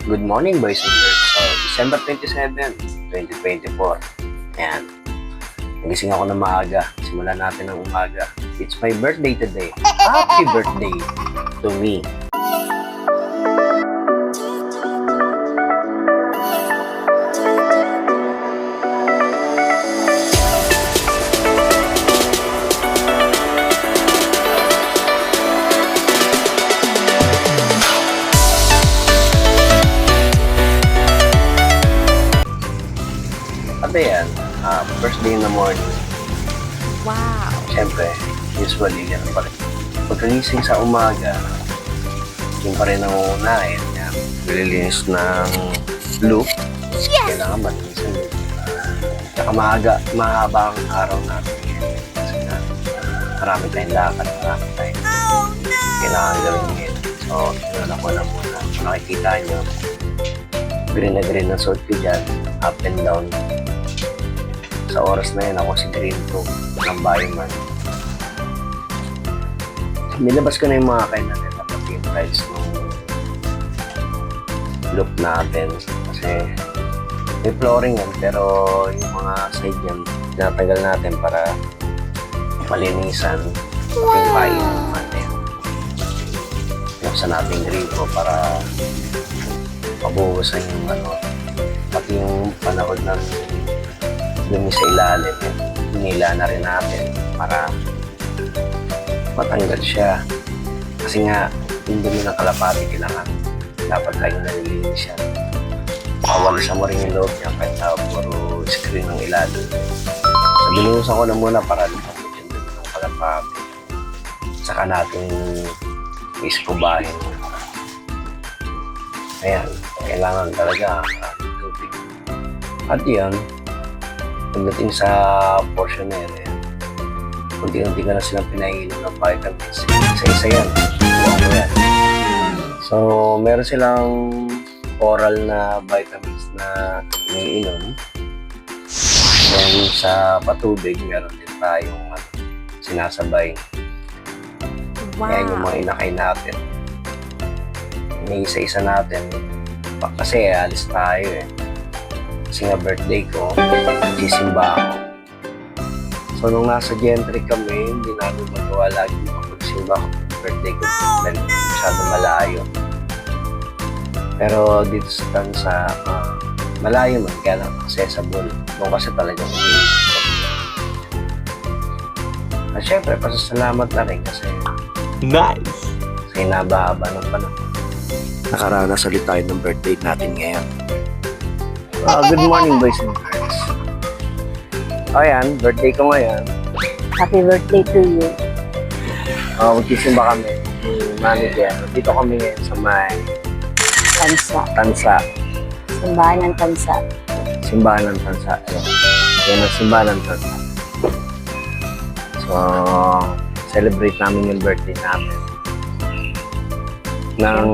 Good morning, boys and girls. So, December 27, 2024. Ayan. Nagising ako ng maaga. Simulan natin ng umaga. It's my birthday today. Happy birthday to me. At ayan, first day in the morning. Wow! Siyempre, usually, yan pa rin. Pagkagising sa umaga, yung pa rin ang uunahin. Yan, nililinis ng loop. Yes! Kailangan malinis ang loop. Saka mahaba ang araw natin ngayon. Kasi nga, marami tayong lakad, marami tayong kailangan gawin ngayon. So, tinala ko na muna. Kung nakikita nyo, green na green na suot ko dyan, up and down. Sa oras na yun, ako si Green Pro ng Bioman. Nilabas ko na yung mga kainan nila pati yung price ng loop natin. Kasi may flooring yan, pero yung mga side yan, tinatagal natin para malinisan. Pati yung painan natin. Pinapsan natin yung gripo para mabuhusan yung pati yung panahon ng dumi sa ilalim, hinila na rin natin para matanggal siya. Kasi nga, yung dumi ng kalapati kailangan dapat tayong nalilinis siya. Pawalisan mo rin yung loob niya kahit na puro screen ng ilalim. So, binuhusan ko na muna para lumabot yung dumi ng kalapati. Saka natin iskubahin. Ayan, kailangan talaga tubig. At yan, pagdating sa portion na yan, unti-unti ka na silang pinainom ng vitamins. Isa-isa yan. So, meron silang oral na vitamins na iniinom. Then, sa patubig, meron din tayong sinasabay. Wow! Yan yung mga inakay natin. Iniisa-isa natin. Kasi alis tayo eh. Kasi nga birthday ko, nagsisimba ako. So, nung nasa gentry kami, hindi namin magawa lagi makapagsimba ako ng birthday ko dahil masyado malayo. Pero dito sa Tansa, malayo man, kaya lang accessible. Doon kasi talagang iniisip ko. At syempre, pasasalamat na rin kasi Nice! kasi nabahaba ng panahon. Nakaranas ulit tayo ng birthday natin ngayon. Good morning, boys and girls. Ayan, birthday ko ngayon. Happy birthday to you. Magsisimba kami ni manager. Dito kami ngayon sa may Tansa. Tansa. Simbahan ng Tansa. Simbahan ng Tansa. Yan ang simbahan ng Tansa. So, celebrate namin yung birthday namin. Nang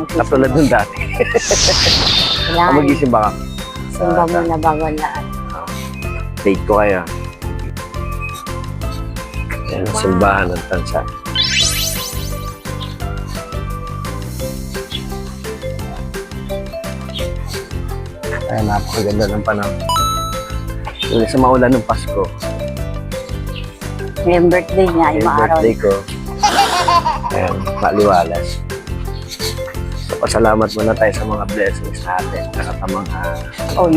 katulad ng dati. Kailangan Magsisimba kami. simba mo na bago ang lahat. Date ko kayo. Yan ang simbahan ng Tansa. Ay, napakaganda ng panahon. Yung sa maulan ng Pasko. Ngayong birthday niya ay Yung maaraw. birthday ko. Ayan, maliwalas. So, pasalamat muna tayo sa mga blessings natin. At sa mga Oh,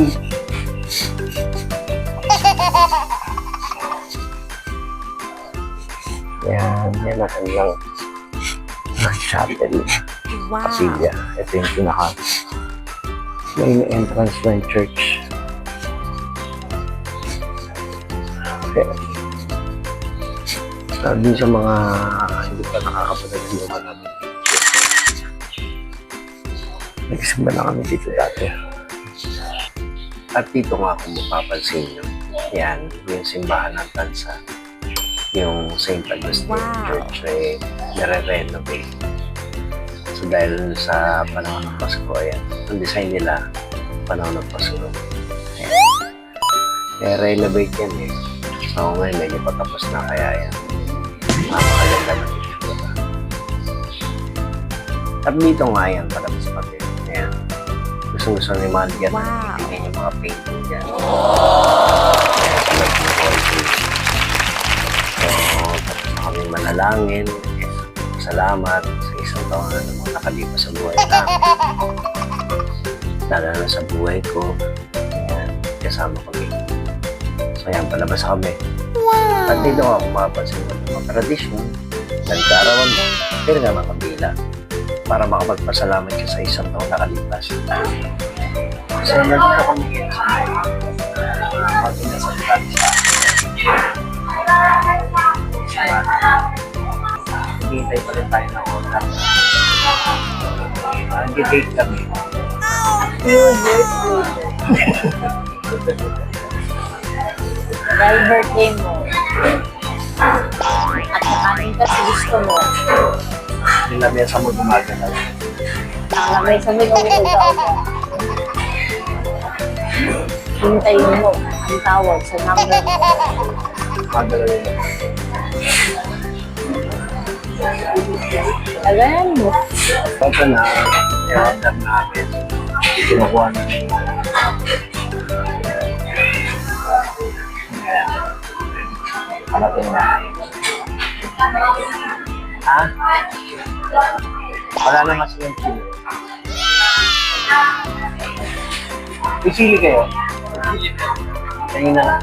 yan ang kanilang chapel. wow! Kapilya. Ito yung pinaka main entrance ng church. Okay. Sabi sa mga hindi pa nakakapunod ng lugar namin. Nagsimba na kami dito dati. At dito nga kung mapapansin nyo, yan, yung simbahan ng Tansa. Yung St. Agustin Wow. Church ay nare-renovate. So dahil sa panahon ng Pasko, ayan, ang design nila, panahon ng Pasko. Ayan. Renovate yan eh. So ngayon medyo patapos na kaya yan. Napakaganda ng itsura. At dito nga yan, palabas pa din. Ayan. gusto ni Malia. Wow. Tingnan yung mga painting dyan. Kaya sa loob ng hall case. So, tapos na kami manalangin. Salamat sa isang taon na namang nakalipas sa buhay namin. Lalo na sa buhay ko. Ayan, kasama kami. So, ayan, palabas kami. At dito ako mapapansin mo ng mga tradisyon, nagkarawan mo, pero nga mga kabila, para makapagpasalamat ka sa isang taong nakalipas. So, nandito kami ngayon sa pag-inasalita sa hintay pa rin tayo ng order. Nag-date kami. Dahil birthday mo. At nakanin ka sa gusto mo. Nilamesa mo gumagalaw. Nakalamay sa may umigaw ka. Hintayin mo ang tawag sa number mo. Magalaw yun. Tagayan mo. Pagka na, i-order namin. Kinukuha na yung hanatin na. Ha? Wala na kasi yung chili. Isili kayo? Kanina na.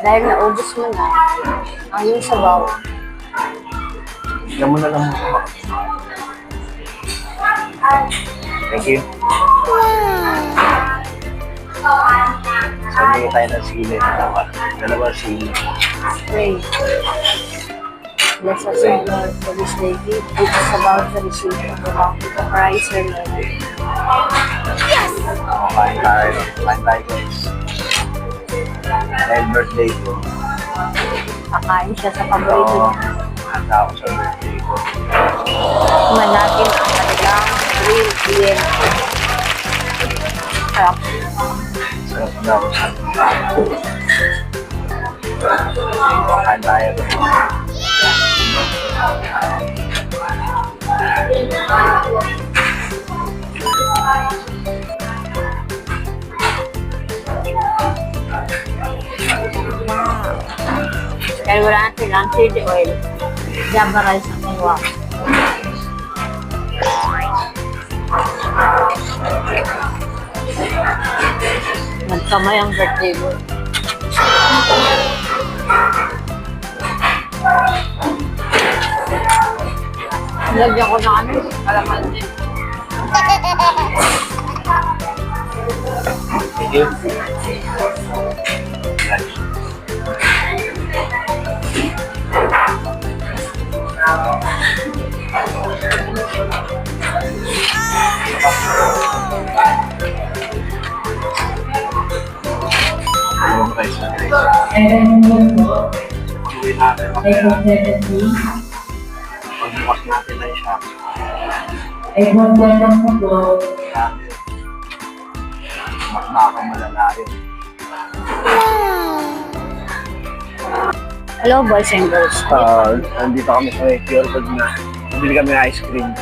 Dahil naubos mo na ang iyong sabaw. Yan mo na lang mo. Thank you. Sabi tayo ng sili. Dalawa sili. Pray. Bless us, O Lord, for this day. Give us about the receipt of the bounty of Christ, our Lord. Kain tayo. Kain tayo guys. Dahil birthday ko. Kakain siya sa paborito So, niya. handa ako sa birthday ko. Tikman natin ang kanilang grilled chicken. Sarap. Sarap na ako sa kain tayo. Kaya wala natin lang chili oil. Java rice ang iwa. Nagkamay ang birthday mo. Lagyan ko na ano, kalamansi. Thank you. Ano guys? Uwi natin. Pagbukas natin na siya. Mas nakamalala rin. Hello, boys and girls. Nandito kami sa QR code na. Bili kami ng ice cream.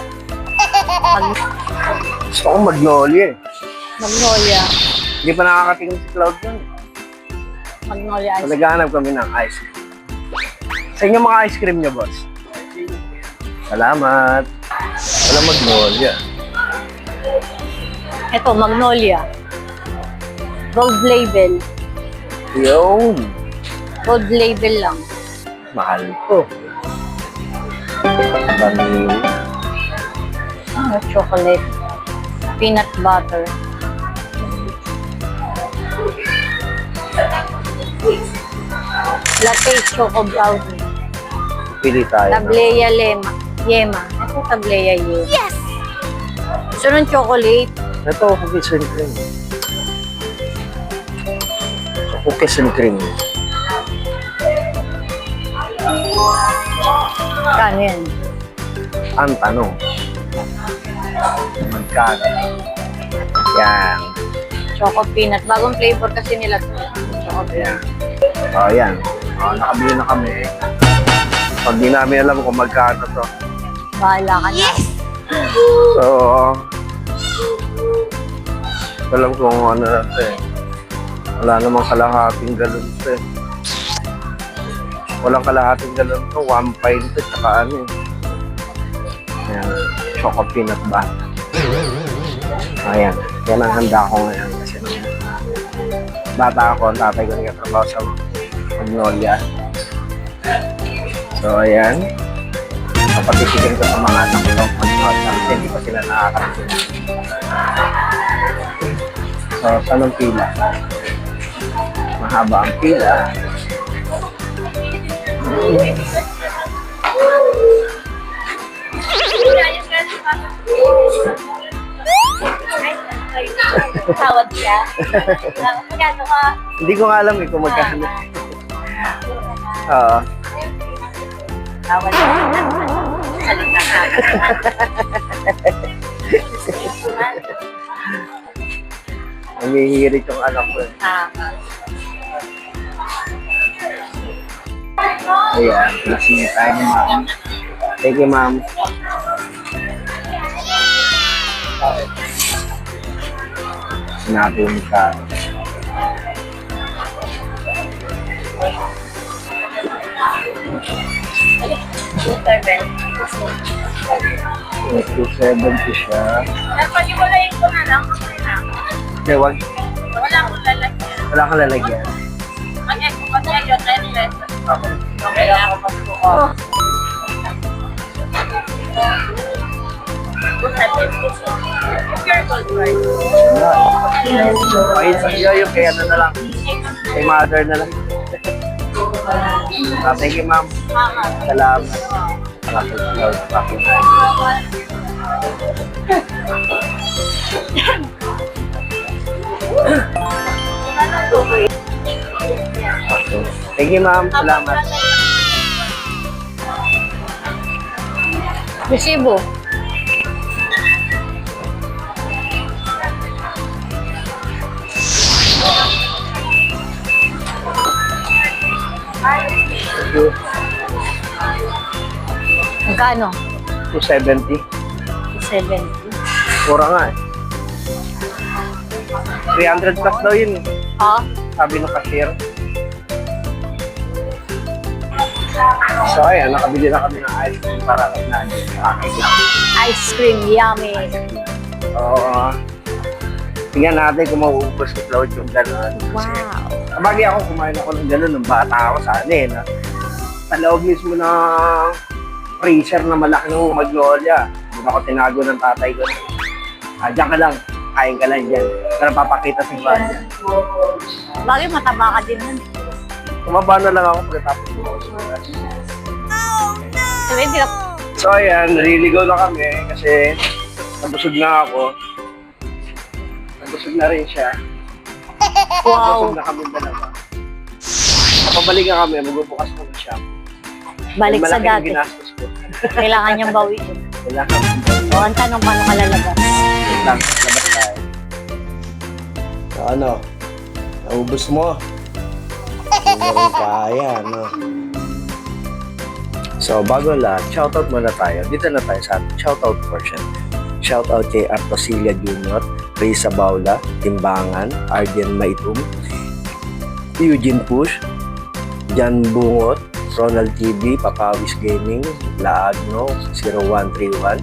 Gusto ko Magnolia eh. Magnolia. Hindi pa nakakatingin si Cloud yun. Magnolia ice cream. Naghahanap kami ng ice cream. Sa inyo mga ice cream niyo, boss? Salamat. Wala Magnolia. Ito, Magnolia. Gold label. Yun. Gold label lang. Mahal to. Vanilla. Chocolate. Peanut butter. Latte choco brownie. Pili tayo. Tableya yema. Ito tableya yema. Yes! Gusto ng chocolate. Ito, cookies and cream. So, cookies and cream. Kano yan? Ang tanong. Magkano? Yan. Choco peanut. Bagong flavor kasi nila to. Choco peanut. Yan. O, yan. Nakabili na kami. Pag di namin alam kung magkano to. Bahala ka na. So, alam kung ano na ito eh. Wala namang kalahating galon ito eh. Walang kalahating galon ito. 1 pint ito. Tsaka ano eh. Ayan. Choco peanut butter. Ayan. Yan ang handa ko ngayon. Kasi nung bata ako, ang tatay ko nagkatrabaho sa Magnolia. So, ayan. Napatitikin ko sa mga anak ko Magnolia. Kasi hindi pa sila nakakarating. So, saan ang pila? Mahaba ang pila. Tawad siya. Magkano ka? Hindi ko nga alam eh kung magkano. Oo. Tawad siya. Salita ka. Nangihirit yung anak ko eh. Ayan, lasing tayo ni ma'am. Thank you, ma'am. Sinabi yung ka. May 270 siya. Pag-iwalayin ko na lang. Okay, wag. Wala akong lalagyan. Wala kang lalagyan. Mag-expo 10 pesos. Okay. Okay, ako magbuko. Pure gold price. Okay, sa iyo yung kaya na lang. Kay mother na lang. Thank you, ma'am. Salamat. Thank you, ma'am. Salamat. Resibo. Thank you. Magkano? 270. 70. Mura nga eh. 300 plus daw yun eh. Ha? Sabi ng cashier. So ayan, nakabili na kami ng ice cream para kay Nanay. Ice cream, yummy. Oo. Tingnan natin kung mauubos ni Cloud yung gano'n. Wow. Sabagay ako, kumain ako ng gano'n nung bata ako sa anin. Sa loob mismo ng freezer na malaki ng Magnolia. Doon ako tinago ng tatay ko. Diyan ka lang, kain ka lang dyan. Pero papakita si Brad dyan. Bagay mataba ka din nun. Tumaba na lang ako pagkatapos mo. Sabi, hindi ka... So ayan, naliligaw na kami kasi nabusog na ako. Nabusog na rin siya. Wow. Nabusog na kami dalawa. Kapabalik na kami, magbubukas ko ng shop. Balik sa Malaki yung dati. ginastos ko. Kailangan niyang bawiin. Kailangan O, ang tanong, paano ka lalabas? lang, labas tayo. So, ano? Naubos mo? Hindi rin kaya, no? So, bago lahat, shoutout muna tayo. Dito na tayo sa shoutout portion. Shoutout kay Artosilia Jr., Risa Baula, Timbangan, Arden Maitum, Eugene Push, Jan Bungot, Ronald TV, Papawis Gaming, Laagno, 0131,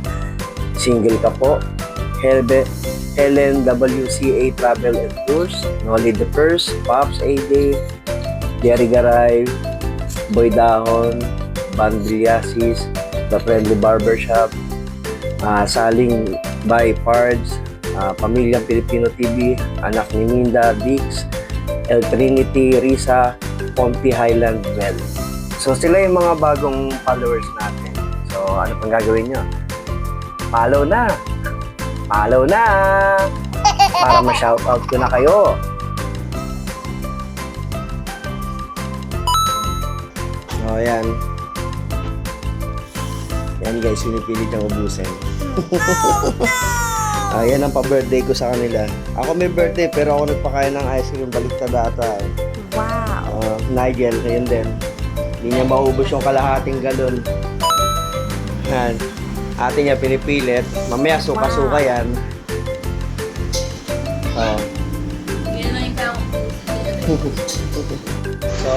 Single ka po, Helen WCA Travel and Tours, Nolly the First, Pops AD, Jerry Garay, Boy Dahon, Bandriasis, The Friendly Barbershop, Saling by Pards, Pamilyang Pilipino TV, Anak ni Minda, Dix, El Trinity, Risa, Ponti Highland Well. So sila yung mga bagong followers natin. So ano pang gagawin nyo? Follow na! Follow na! Para ma-shoutout ko na kayo. So ayan. Yan guys, pinipilit niyang ubusin. Ayan ang pa-birthday ko sa kanila. Ako may birthday pero ako nagpakain ng ice cream baliktad ata. Wow. Nigel, ayun din. Hindi niya maubos yung kalahating galon. Yan. Ate niya pinipilit. Mamaya suka-suka yan. Oh. So,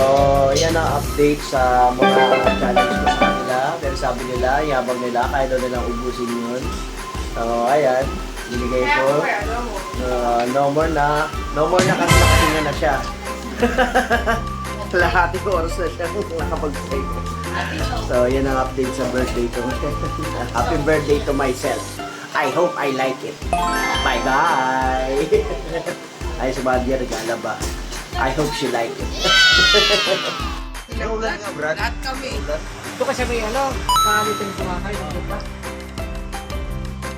yan ang update sa mga challenge ko sa kanila. Pero sabi nila, yabang nila, kaya daw nilang ubusin yun. So, ayan. Binigay ko. No more na. No more na kasi nakahinga na siya. Lahating oras na siya nakapag-play. So, yan ang update sa birthday ko. Happy birthday to myself. I hope I like it. Bye-bye! Ay, sa Badia, regala ba? I hope she like it. Naulan nga, Brad. Lahat kami. Ito kasi may ano, pangalitin kumakain ng lupa.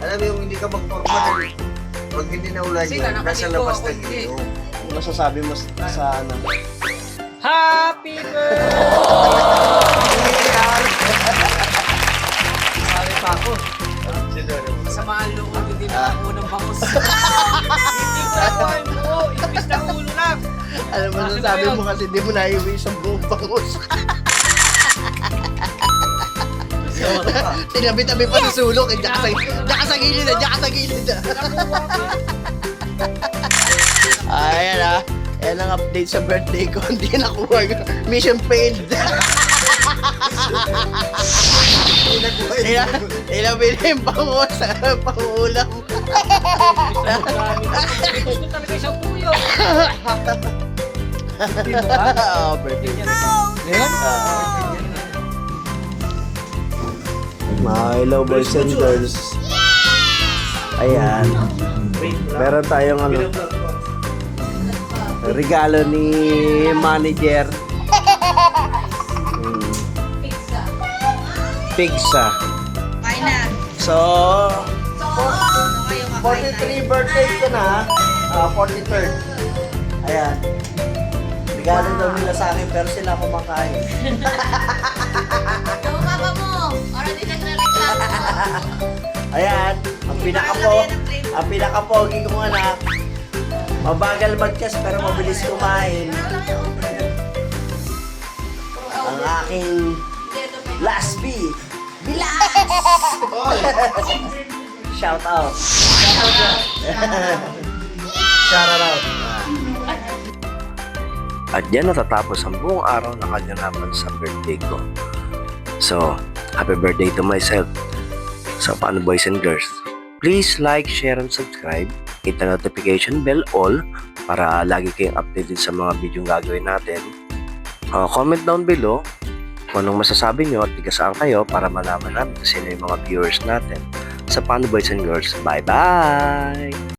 Alam mo yung hindi ka magporma na pag hindi naulan Kasi yan, nasa nakapalito labas ako, na hindi. gino. Ano masasabi mo sa ano? Happy birthday! Sorry pa ako. Masama ang loob, hindi na ako ng bangus. Hindi ko ako ang buo, imbis na ulo lang. Alam mo, sabi mo kasi di mo naiwi sa buong bangus. Tinabi-tabi pa sa sulok, diyan ka sa gilid na, diyan ka sa gilid na. Ayan ah. Ayan ang update sa birthday ko. Hindi nakuha. Mission failed. Inabili yung bangus. Pangulam. Gusto talaga isang puyo. Birthday niya. Ngayon? Mga hello boys and girls. Ayan. Meron tayong ano. Regalo ni manager. Pizza. Kain na. So, 43 birthday ko na. 43rd. Ayan. Regalo daw nila sa akin pero sila kumakain. Yung papa mo, para di nagre-reklamo. Ayan. Ang pinaka-pogi kong anak. Mabagal mag-chess pero mabilis kumain. Ang aking last B. Bilas! Shout out. Shout out. At yan natatapos ang buong araw na kaganapan sa birthday ko. So, happy birthday to myself. So, paano boys and girls? Please like, share, and subscribe. Hit the notification bell all para lagi kayong updated sa mga video gagawin natin. Comment down below kung anong masasabi nyo at tiga saan kayo para malaman namin kung sino yung mga viewers natin. Sa Paano Boys and Girls, bye-bye!